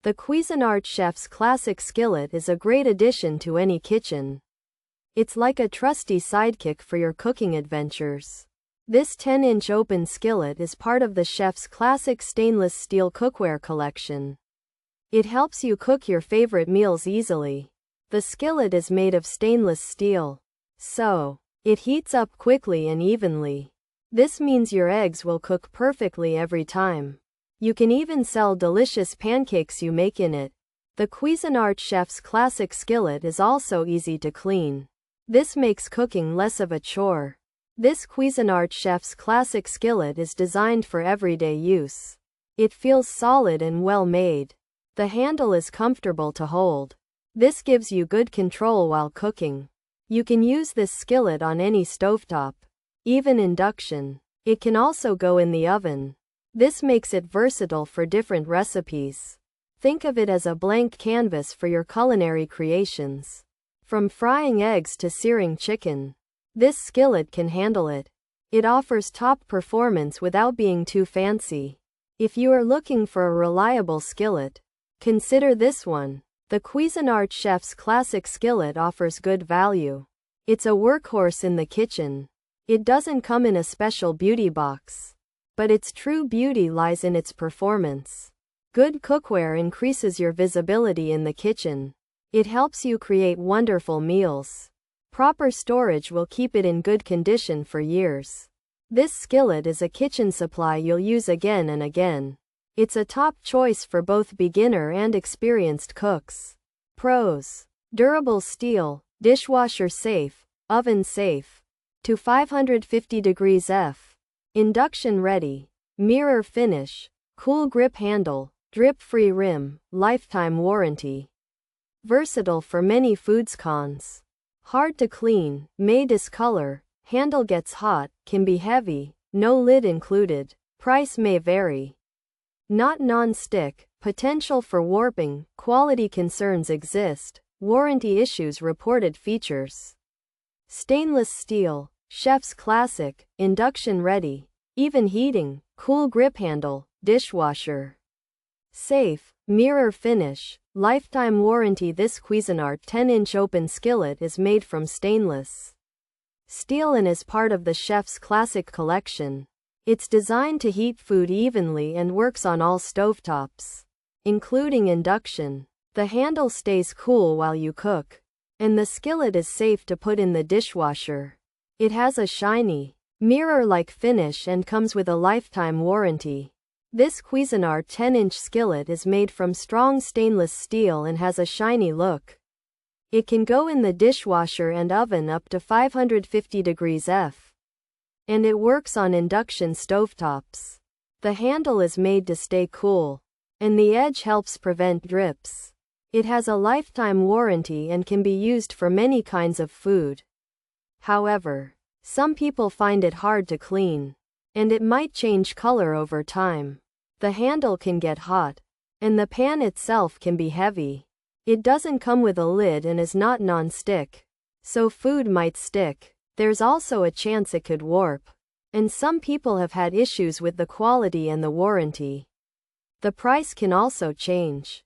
The Cuisinart Chef's Classic Skillet is a great addition to any kitchen. It's like a trusty sidekick for your cooking adventures. This 10-inch open skillet is part of the chef's classic stainless steel cookware collection. It helps you cook your favorite meals easily. The skillet is made of stainless steel, so it heats up quickly and evenly. This means your eggs will cook perfectly every time. You can even sell delicious pancakes you make in it. The Cuisinart Chef's Classic Skillet is also easy to clean. This makes cooking less of a chore. This Cuisinart Chef's Classic Skillet is designed for everyday use. It feels solid and well made. The handle is comfortable to hold. This gives you good control while cooking. You can use this skillet on any stovetop, even induction. It can also go in the oven. This makes it versatile for different recipes. Think of it as a blank canvas for your culinary creations. From frying eggs to searing chicken, this skillet can handle it. It offers top performance without being too fancy. If you are looking for a reliable skillet, consider this one. The Cuisinart Chef's Classic Skillet offers good value. It's a workhorse in the kitchen. It doesn't come in a special beauty box, but its true beauty lies in its performance. Good cookware increases your visibility in the kitchen. It helps you create wonderful meals. Proper storage will keep it in good condition for years. This skillet is a kitchen supply you'll use again and again. It's a top choice for both beginner and experienced cooks. Pros: durable steel, dishwasher safe, oven safe, to 550 degrees F. Induction ready, mirror finish, cool grip handle, drip-free rim, lifetime warranty. Versatile for many foods. Cons: hard to clean, may discolor, handle gets hot, can be heavy, no lid included, price may vary. Not non-stick, potential for warping, quality concerns exist, warranty issues reported. Features: stainless steel, chef's classic, induction ready, even heating, cool grip handle, dishwasher safe, mirror finish, lifetime warranty. This Cuisinart 10-inch open skillet is made from stainless steel and is part of the chef's classic collection. It's designed to heat food evenly and works on all stovetops, including induction. The handle stays cool while you cook, and the skillet is safe to put in the dishwasher. It has a shiny, mirror-like finish and comes with a lifetime warranty. This Cuisinart 10-inch skillet is made from strong stainless steel and has a shiny look. It can go in the dishwasher and oven up to 550 degrees F. And it works on induction stovetops. The handle is made to stay cool, and the edge helps prevent drips. It has a lifetime warranty and can be used for many kinds of food. However, some people find it hard to clean, and it might change color over time. The handle can get hot, and the pan itself can be heavy. It doesn't come with a lid and is not non-stick, so food might stick. There's also a chance it could warp, and some people have had issues with the quality and the warranty. The price can also change.